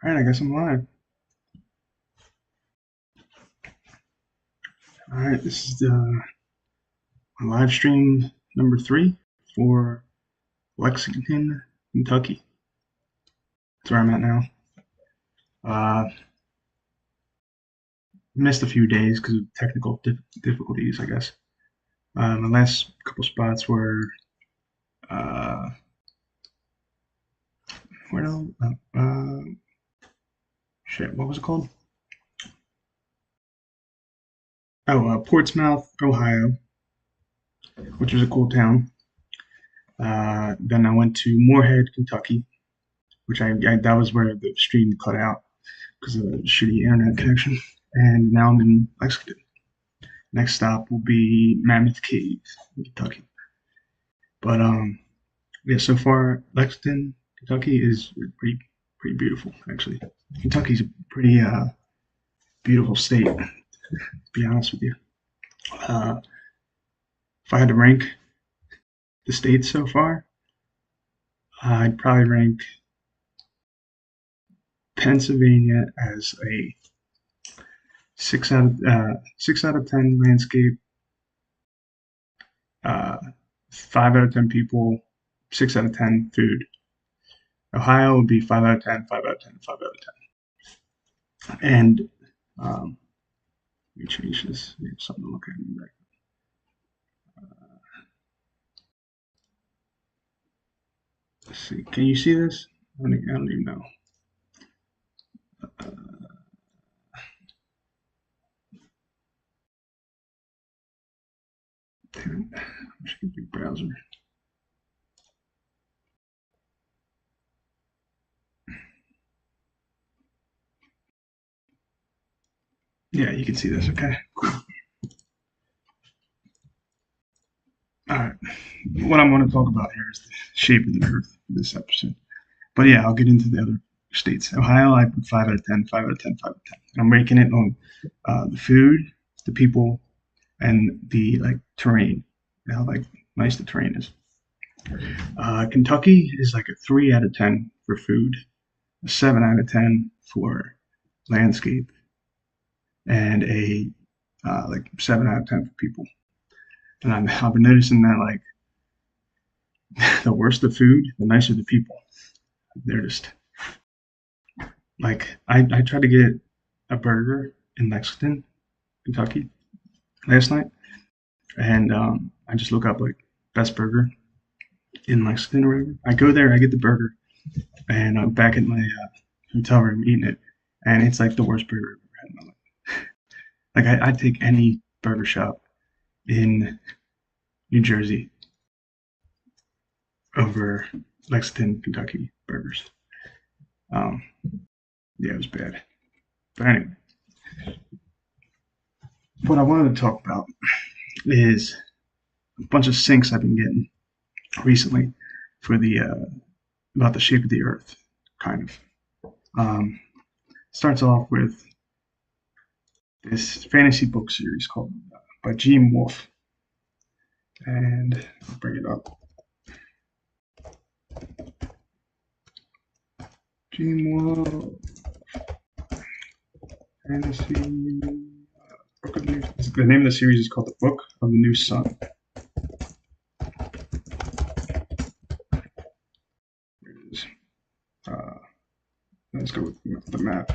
All right, I guess I'm live. All right, this is the live stream number 3 for Lexington, Kentucky. That's where I'm at now. Missed a few days because of technical difficulties, I guess. My last couple spots were uh, where else? Shit, what was it called? Oh, Portsmouth, Ohio, which was a cool town. Then I went to Morehead, Kentucky, which that was where the stream cut out because of a shitty internet connection. And now I'm in Lexington. Next stop will be Mammoth Cave, Kentucky. But yeah, so far Lexington, Kentucky is pretty beautiful actually. Kentucky's a pretty beautiful state, to be honest with you. Uh, if I had to rank the states so far, I'd probably rank Pennsylvania as a 6 out of 10 landscape, uh, 5 out of 10 people, 6 out of 10 food. Ohio would be 5 out of 10, 5 out of 10, 5 out of 10. And let me change this. We have something to look at in there. Let's see. Can you see this? I don't even know. Damn it. I should get the browser. Yeah, you can see this. Okay. Cool. All right. What I want to talk about here is the shape of the Earth for this episode. But yeah, I'll get into the other states. Ohio, I put 5 out of 10, 5 out of 10, 5 out of 10. I'm ranking it on the food, the people, and the terrain. How nice the terrain is. Kentucky is like a 3 out of 10 for food, a 7 out of 10 for landscape, and a 7 out of 10 for people. And I've been noticing that the worse the food, the nicer the people. They're just I tried to get a burger in Lexington, Kentucky last night, and I just look up best burger in Lexington or whatever. I go there, I get the burger, and I'm back in my hotel room eating it, and it's like the worst burger I've ever had in my life. I'd take any burger shop in New Jersey over Lexington, Kentucky burgers. Um, yeah, it was bad. But anyway, what I wanted to talk about is a bunch of syncs I've been getting recently for the about the shape of the Earth, kind of. Starts off with this fantasy book series called by Gene Wolfe, and I'll bring it up. Gene Wolfe fantasy book of the, the name of the series is called The Book of the New Sun. There it is. Let's go with the map.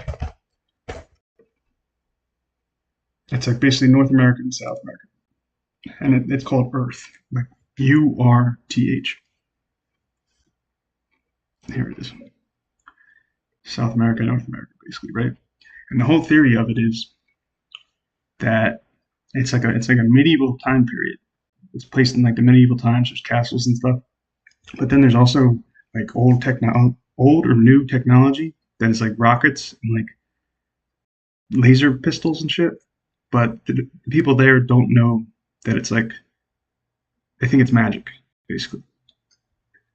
It's basically North America and South America, and it's called Earth, like URTH. Here it is. South America, North America, basically, right? And the whole theory of it is that it's like a medieval time period. It's placed in the medieval times. There's castles and stuff, but then there's also old or new technology that is like rockets and laser pistols and shit. But the people there don't know that it's they think it's magic, basically.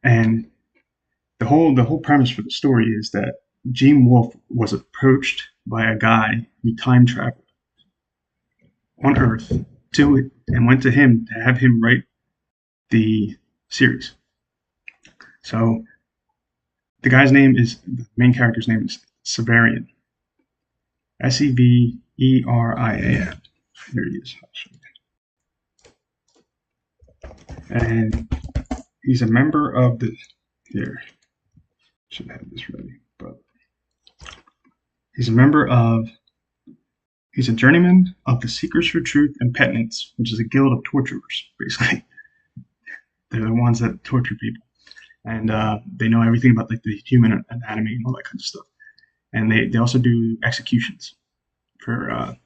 And the whole premise for the story is that Gene Wolfe was approached by a guy who time traveled on Earth and went to him to have him write the series. So the main character's name is Severian. Severian. Here he is. And he's a member of the. Here. Should have this ready. But he's a member of. He's a journeyman of the Seekers for Truth and Penitence, which is a guild of torturers, basically. They're the ones that torture people. And they know everything about like the human anatomy and all that kind of stuff. And they also do executions for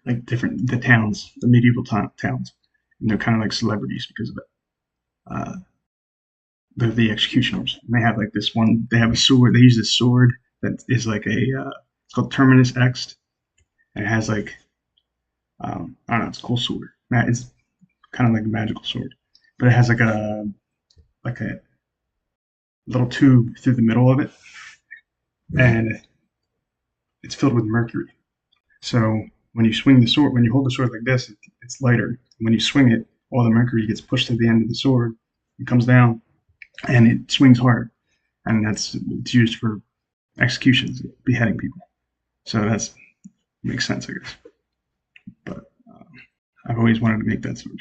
like the towns, the medieval towns, and they're kind of like celebrities because of it. Uh, they're the executioners, and they have like this one. They have a sword. They use this sword that is like it's called Terminus X, and it has like I don't know. It's a cool sword. It's kind of like a magical sword, but it has like a little tube through the middle of it, and it's filled with mercury. So when you swing the sword, when you hold the sword like this, it's lighter. When you swing it, all the mercury gets pushed to the end of the sword, it comes down, and it swings hard. And it's used for executions, beheading people. So that's makes sense, I guess. But I've always wanted to make that sword.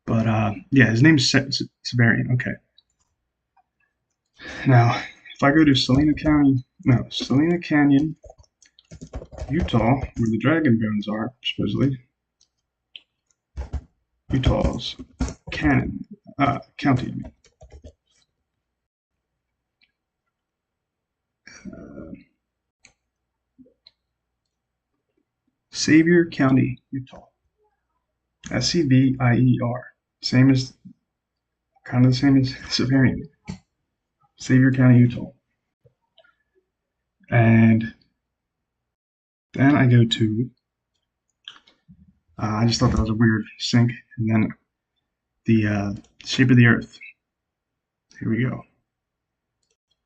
But yeah, his name's Severian. Okay. Now, if I go to Salina Canyon, Utah, where the dragon bones are, supposedly. Utah's county. Sevier County, Utah. Sevier. Same as, kind of the same as Severian. Sevier County, Utah. And then I go to, I just thought that was a weird sync. And then the shape of the earth. Here we go.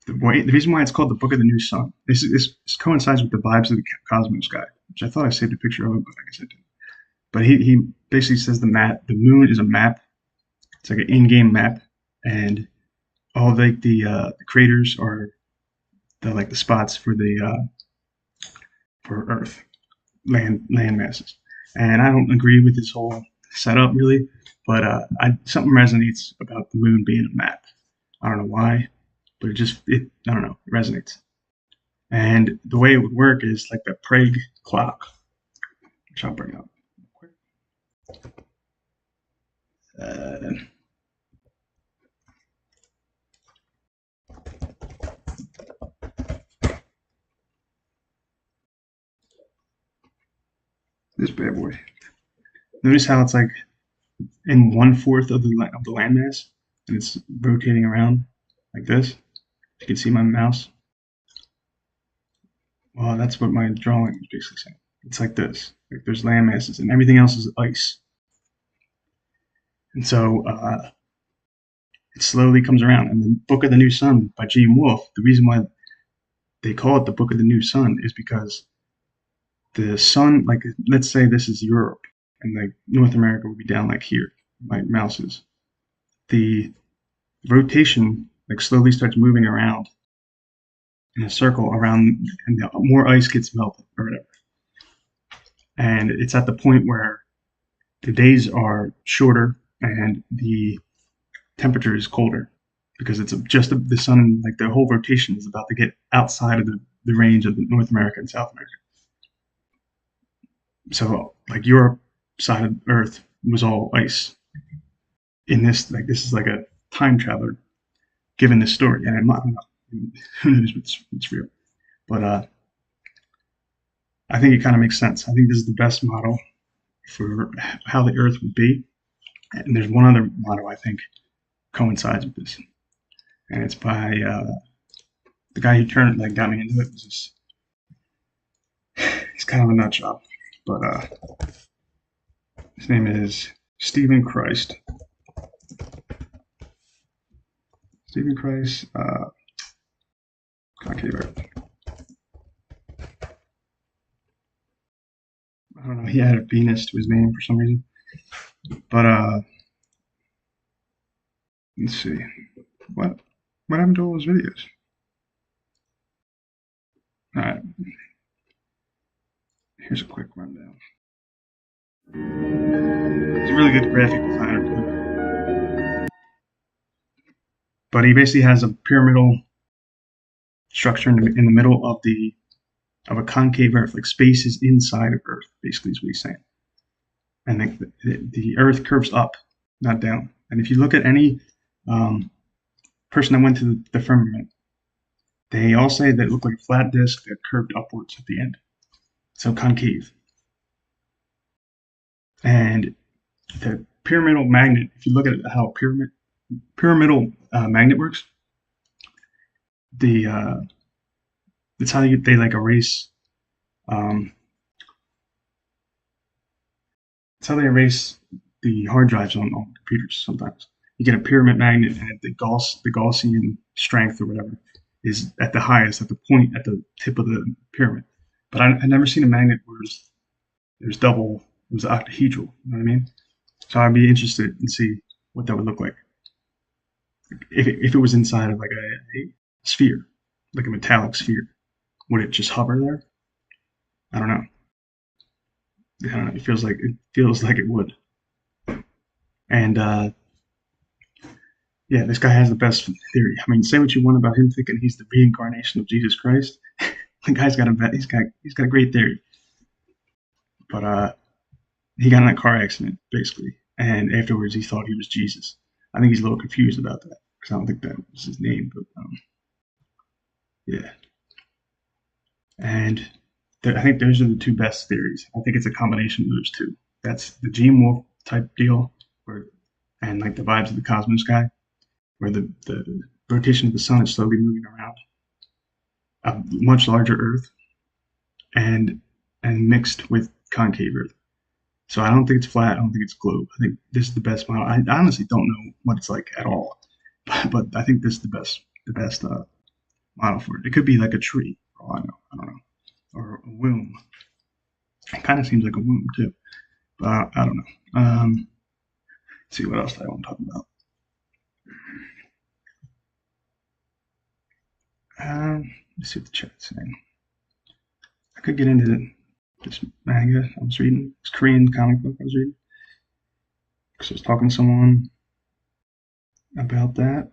The reason why it's called the Book of the New Sun. This coincides with the vibes of the cosmos guy, which I thought I saved a picture of, but I guess I didn't. But he basically says the moon is a map. It's like an in-game map, and all the craters are the spots for the for Earth land masses. And I don't agree with this whole setup really, but something resonates about the moon being a map. I don't know why, but I don't know, it resonates. And the way it would work is like the Prague clock, which I'll bring up real quick. This bad boy. Notice how it's like in 1/4 of the landmass, and it's rotating around like this. You can see my mouse. Well, that's what my drawing is basically saying. It's like this. Like there's land masses, and everything else is ice. And so it slowly comes around. And the Book of the New Sun by Gene Wolfe, the reason why they call it the Book of the New Sun is because the sun, like let's say this is Europe, and like North America would be down like here. My mouse is. The rotation like slowly starts moving around in a circle around, and more ice gets melted or whatever. And it's at the point where the days are shorter and the temperature is colder because it's just the sun, like the whole rotation is about to get outside of the range of the North America and South America. So like Europe side of Earth was all ice. In this, like this is like a time traveler given this story, and I don't know, who knows what's real, but I think it kind of makes sense. I think this is the best model for how the Earth would be. And there's one other model I think coincides with this, and it's by the guy who got me into it. He's kind of a nut job, but his name is Stephen Christ. Stephen Christ, concave Earth. I don't know. He added Venus to his name for some reason, but let's see what happened to all his videos. Alright, here's a quick rundown. He's a really good graphic designer too. But he basically has a pyramidal structure in the middle of a concave Earth, like space is inside of Earth, basically is what he's saying. And the Earth curves up, not down. And if you look at any person that went to the firmament, they all say that it looked like a flat disk that curved upwards at the end. So concave. And the pyramidal magnet, if you look at how pyramidal magnet works, it's how they like erase. It's how they erase the hard drives on computers. Sometimes you get a pyramid magnet, and the Gaussian strength or whatever is at the highest, at the point at the tip of the pyramid. But I've never seen a magnet where there's double, it was octahedral. You know what I mean? So I'd be interested in see what that would look like if it was inside of like a sphere, like a metallic sphere. Would it just hover there? I don't know. I don't know. It feels like it would. And yeah, this guy has the best theory. I mean, say what you want about him thinking he's the reincarnation of Jesus Christ. The guy's got a great theory. But he got in a car accident basically, and afterwards he thought he was Jesus. I think he's a little confused about that because I don't think that was his name. But yeah, and I think those are the two best theories. I think it's a combination of those two. That's the Gene Wolfe type deal, where and like the vibes of the cosmos sky, where the rotation of the sun is slowly moving around a much larger Earth and mixed with concave Earth. So I don't think it's flat. I don't think it's globe. I think this is the best model. I honestly don't know what it's like at all, but I think this is the best model for it. It could be like a tree. For all I know. I don't know, or a womb. It kind of seems like a womb too, but I don't know. Let's see what else I want to talk about. Let's see what the chat's saying. I could get into this manga I was reading, this Korean comic book I was reading, because I was talking to someone about that.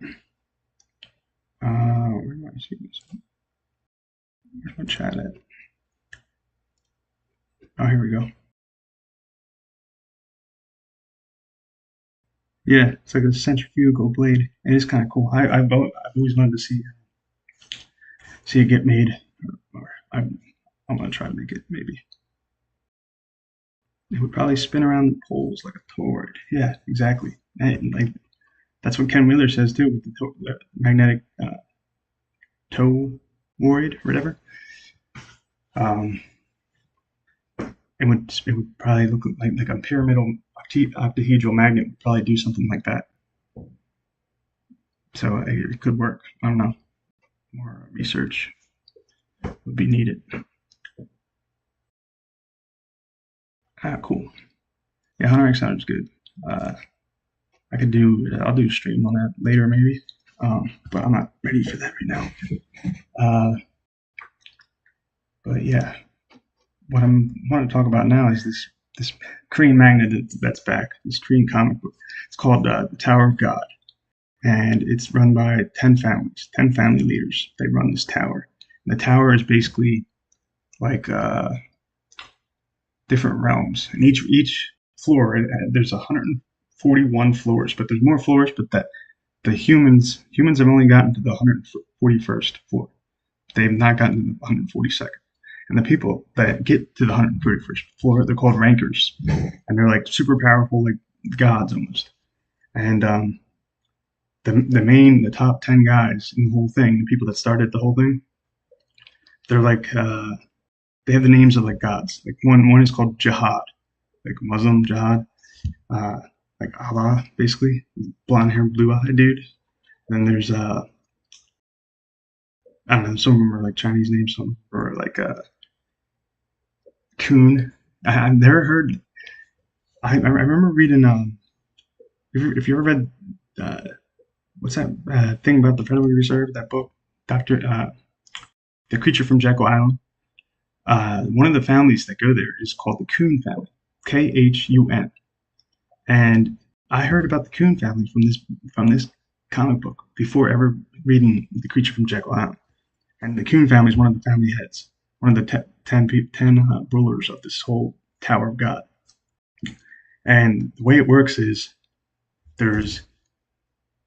Where am I seeing this? Where's my chat at? Oh, here we go. Yeah, it's like a centrifugal blade. It is kind of cool. I've always wanted to see it get made, or I'm gonna try to make it maybe. It would probably spin around the poles like a toroid. Yeah, exactly. And like that's what Ken Wheeler says too with the magnetic toroid or whatever. Um, it would probably look like a pyramidal octahedral magnet would probably do something like that. So it could work. I don't know. More research would be needed. Cool. Yeah, Hunter X Hunter's good. I'll do a stream on that later maybe. But I'm not ready for that right now. Uh, but yeah, what I'm want to talk about now is this Korean magnet that's back. This Korean comic book. It's called The Tower of God, and it's run by 10 families, 10 family leaders. They run this tower. And the tower is basically like different realms, and each floor there's 141 floors, but there's more floors, but that the humans have only gotten to the 141st floor. They've not gotten to the 142nd. And the people that get to the 131st floor, they're called rankers, and they're like super powerful, like gods almost. And the top 10 guys in the whole thing, the people that started the whole thing, they're like they have the names of like gods. Like one is called Jihad, like Muslim Jihad, uh, like Allah, basically, blonde hair, blue eyed dude. Then there's I don't know, some of them are like Chinese names, some or like Kun. I've never heard. I remember reading. If you ever read, what's that thing about the Federal Reserve? That book, Doctor. the creature from Jekyll Island. One of the families that go there is called the Coon family, Khun, and I heard about the Coon family from this comic book before ever reading the creature from Jekyll Island. And the Coon family is one of the family heads, one of the ten rulers of this whole Tower of God. And the way it works is there's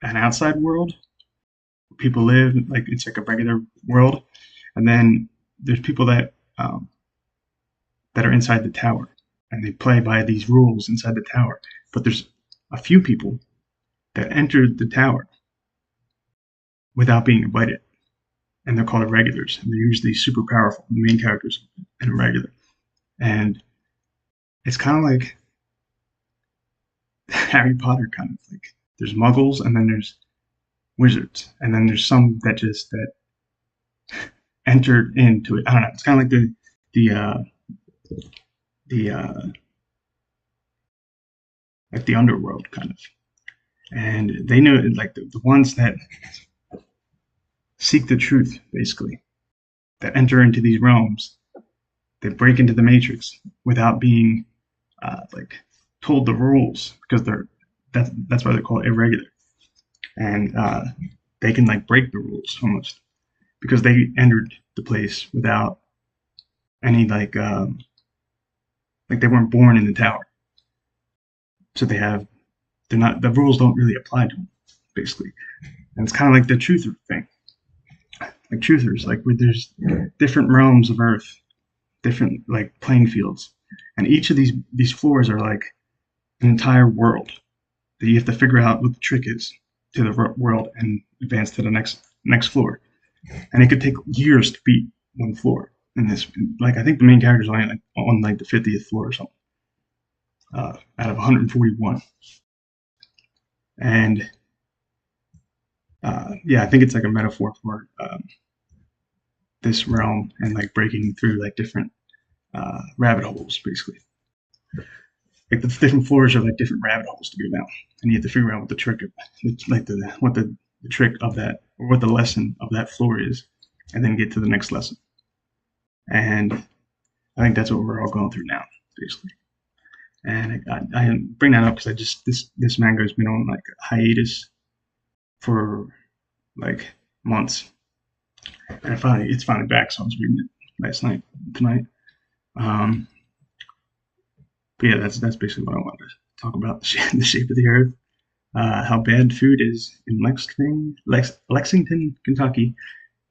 an outside world where people live, like it's like a regular world, and then there's people that are inside the tower, and they play by these rules inside the tower. But there's a few people that entered the tower without being invited, and they're called irregulars, and they're usually super powerful. The main characters an irregular, and it's kind of like Harry Potter, kind of like there's Muggles, and then there's wizards, and then there's some that entered into it. I don't know. It's kind of like the like the underworld kind of, and they know like the ones that seek the truth, basically, that enter into these realms, that break into the matrix without being like told the rules, because that's why they're called irregular, and they can like break the rules almost because they entered the place without any like they weren't born in the tower, so they're not, the rules don't really apply to them basically, and it's kind of like the truther thing, like truthers, like where there's different realms of Earth, different like playing fields, and each of these floors are like an entire world that you have to figure out what the trick is to the world and advance to the next floor. And it could take years to beat one floor. In this, like I think the main character is only like on like the 50th floor or something, out of 141. And yeah, I think it's like a metaphor for this realm and like breaking through like different rabbit holes, basically. Like the different floors are like different rabbit holes to go down, and you have to figure out what the trick of, like what the trick of that, or what the lesson of that floor is, and then get to the next lesson. And I think that's what we're all going through now, basically. And I bring that up because I just this manga's been on like a hiatus for like months, and it's finally back. So I was reading it tonight. Um, but yeah, that's basically what I wanted to talk about: the shape of the Earth, how bad food is in Lexington, Kentucky,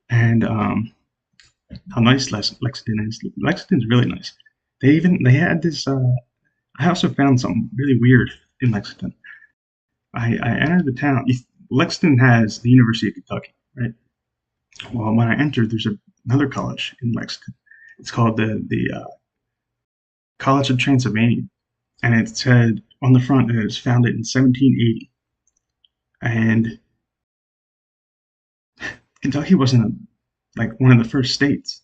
and how nice Lexington is. Lexington's really nice. They had this. I also found something really weird in Lexington. I entered the town. Lexington has the University of Kentucky, right? Well, when I entered, there's another college in Lexington. It's called the College of Transylvania, and it said on the front that it was founded in 1780. And Kentucky wasn't like one of the first states.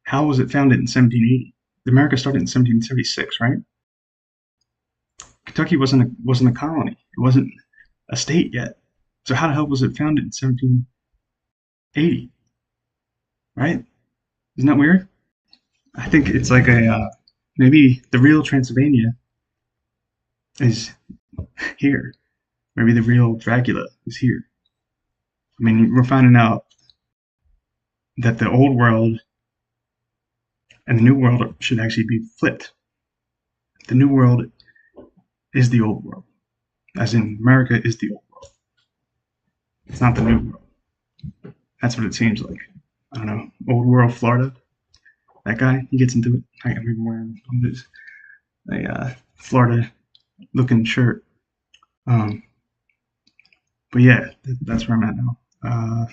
How was it founded in 1780? America started in 1776, right? Kentucky wasn't a colony. It wasn't a state yet. So how the hell was it founded in 1780? Right? Isn't that weird? I think it's like maybe the real Transylvania is here. Maybe the real Dracula is here. I mean, we're finding out that the old world and the new world should actually be flipped. The new world is the old world, as in America is the old world. It's not the new world. That's what it seems like. I don't know. Old world Florida. That guy, he gets into it. I am even wearing this a Florida looking shirt. But yeah, that's where I'm at now. I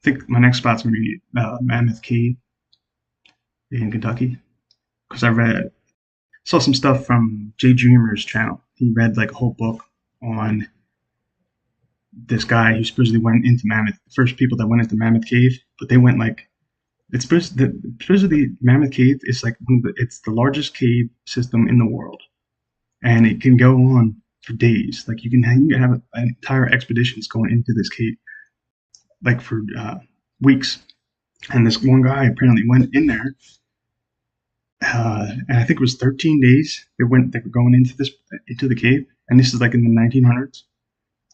think my next spot's gonna be Mammoth Cave in Kentucky, because saw some stuff from Jay Dreamer's channel. He read like a whole book on this guy who supposedly went into Mammoth, the first people that went into Mammoth Cave, but they went like, supposedly Mammoth Cave is like it's the largest cave system in the world, and it can go on for days. Like you can have an entire expeditions going into this cave, like for weeks, And this one guy apparently went in there, and I think it was 13 days. They were going into the cave, and this is like in the 1900s,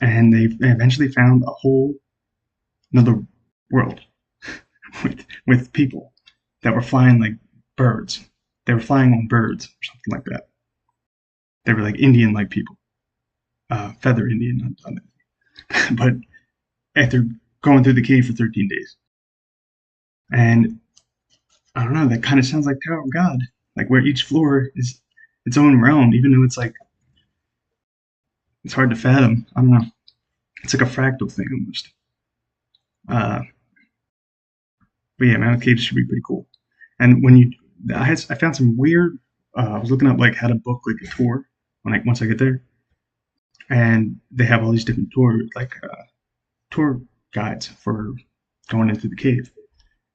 and they eventually found a whole another world with people that were flying like birds. They were flying on birds or something like that. They were like Indian like people, feather Indian, but after going through the cave for 13 days. And I don't know, that kind of sounds like Tower of God, like where each floor is its own realm, even though it's like it's hard to fathom. I don't know. It's like a fractal thing almost. Uh, but yeah, Mammoth Caves should be pretty cool. And when you, I found some weird. I was looking up like how to book like a tour when once I get there, and they have all these different tour guides for going into the cave.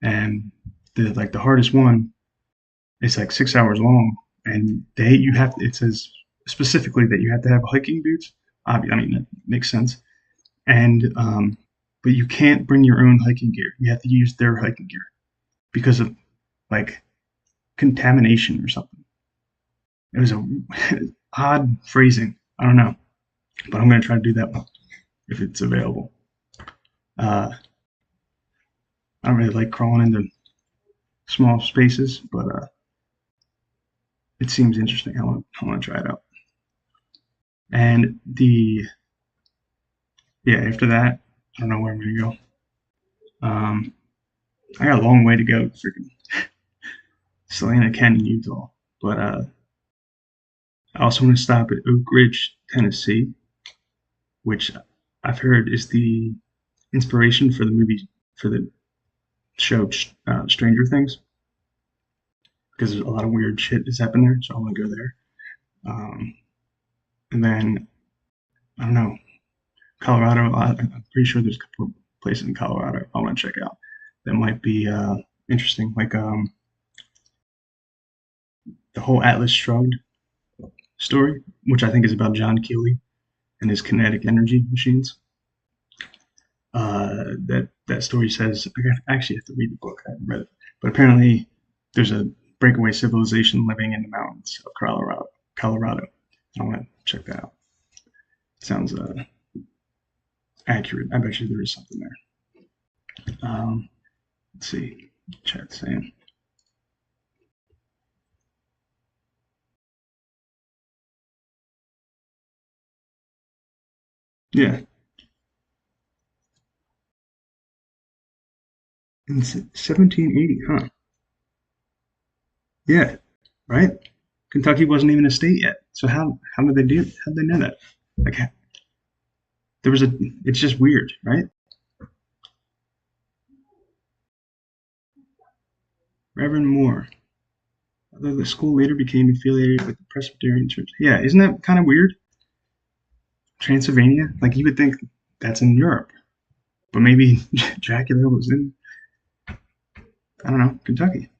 And the hardest one is like 6 hours long, and it says specifically that you have to have hiking boots. I mean that makes sense, and but you can't bring your own hiking gear. You have to use their hiking gear because of like contamination or something. It was a odd phrasing. I don't know, but I'm gonna try to do that one if it's available. Uh, I don't really like crawling into small spaces, but it seems interesting. I want to try it out. And yeah, after that, I don't know where I'm gonna go. Um, I got a long way to go, to freaking Salina Canyon, Utah. But I also want to stop at Oak Ridge, Tennessee, which I've heard is the inspiration for the show Stranger Things, because there's a lot of weird shit that's happened there. So I want to go there. Um, and then I don't know, Colorado. I'm pretty sure there's a couple of places in Colorado I want to check out that might be interesting, like the whole Atlas Shrugged story, which I think is about John Keeley and his kinetic energy machines. That story says I actually have to read the book. I haven't read it, but apparently there's a breakaway civilization living in the mountains of Colorado. Colorado. I want to check that out. Sounds accurate. I bet you there is something there. Let's see. Chat saying. Yeah, in 1780, huh? Yeah, right. Kentucky wasn't even a state yet. So how did they do? How did they know that? Like there was a. It's just weird, right? Reverend Moore. Although the school later became affiliated with the Presbyterian Church. Yeah, isn't that kind of weird? Transylvania? Like you would think that's in Europe, but maybe Dracula was in, I don't know, Kentucky.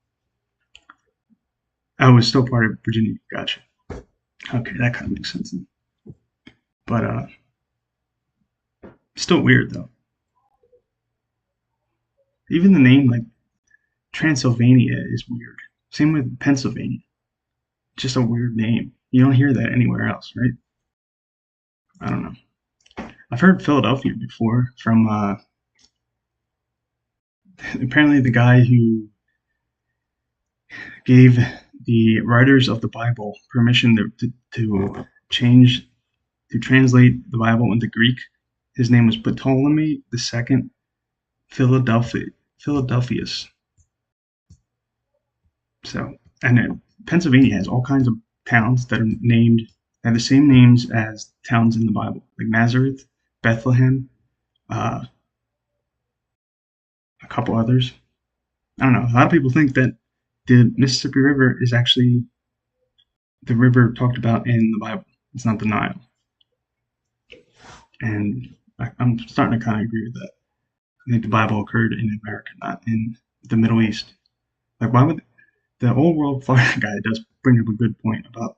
Oh, it was still part of Virginia. Gotcha. Okay, that kind of makes sense. Then. But still weird though. Even the name like Transylvania is weird. Same with Pennsylvania. Just a weird name. You don't hear that anywhere else, right? I don't know. I've heard Philadelphia before from apparently the guy who gave the writers of the Bible permission to change to translate the Bible into Greek. His name was Ptolemy II Philadelphus. So, and then Pennsylvania has all kinds of towns that are named have the same names as towns in the Bible, like Nazareth, Bethlehem, uh, a couple others. I don't know. A lot of people think that the Mississippi River is actually the river talked about in the Bible. It's not the Nile, and I'm starting to kind of agree with that. I think the Bible occurred in America, not in the Middle East. Like, why would the old world fire guy does bring up a good point about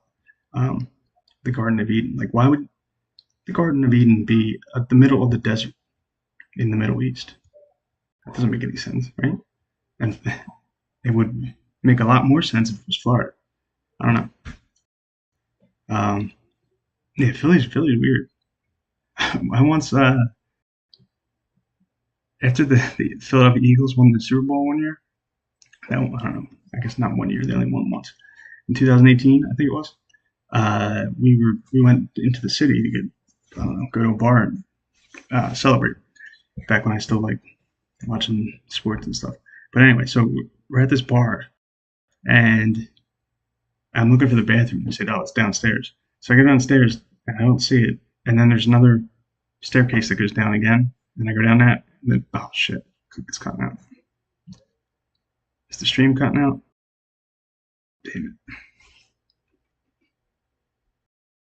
um, the Garden of Eden? Like, why would the Garden of Eden be at the middle of the desert in the Middle East? That doesn't make any sense, right? and it would make a lot more sense if it was Florida. I don't know. Um, yeah, Philly's weird. I once after the Philadelphia Eagles won the Super Bowl one year. That, I don't know. I guess not one year. They only won once in 2018, I think it was. We went into the city to get, I don't know, go to a bar and celebrate. Back when I still like watching sports and stuff. But anyway, so we're at this bar and I'm looking for the bathroom. They said, "Oh, it's downstairs." So I go downstairs and I don't see it. And then there's another staircase that goes down again, and I go down that. And then, oh shit, it's cutting out. Is the stream cutting out? Damn it!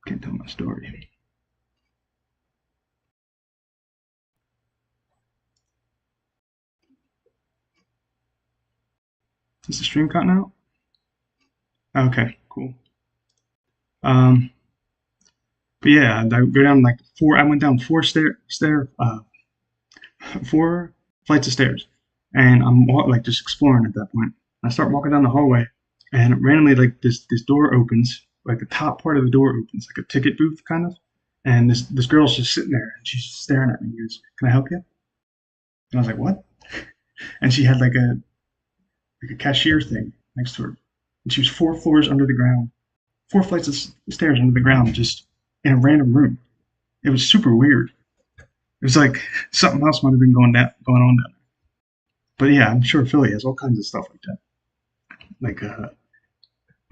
Can't tell my story. Is the stream cutting out? Okay, cool. Um, but yeah, I go down like four. I went down four flights of stairs, and I'm like just exploring at that point. I start walking down the hallway, and randomly like this door opens, like the top part of the door opens, like a ticket booth kind of, and this girl's just sitting there, and she's just staring at me. She goes, "Can I help you?" And I was like, "What?" And she had like a cashier thing next to her, and she was 4 floors under the ground, 4 flights of stairs under the ground, just in a random room. It was super weird. It was like something else might have been going on down there. But yeah, I'm sure Philly has all kinds of stuff like that, like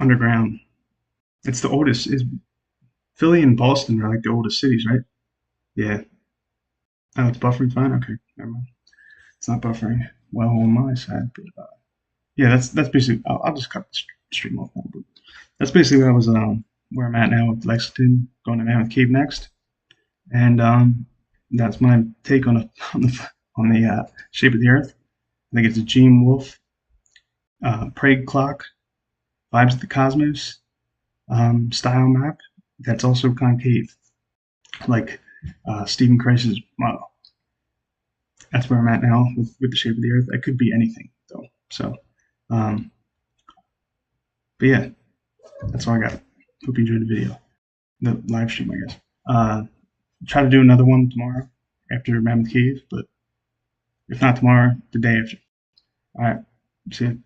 underground. It's the oldest. Is Philly and Boston are like the oldest cities, right? Yeah. Oh, it's buffering fine. Okay, never mind. It's not buffering well on my side, but yeah, that's basically. I'll just cut the stream off now. But that's basically where I'm at now with Lexington. Going to Mammoth Cave next, and that's my take on the shape of the Earth. I think it's a Gene Wolfe, Prague clock, vibes of the cosmos style map. That's also concave, like Stephen Christ's model. That's where I'm at now with the shape of the Earth. It could be anything though. So, um, but yeah, that's all I got. Hope you enjoyed the video, the live stream, I guess. Try to do another one tomorrow after Mammoth Cave, but if not tomorrow, the day after. All right, see you.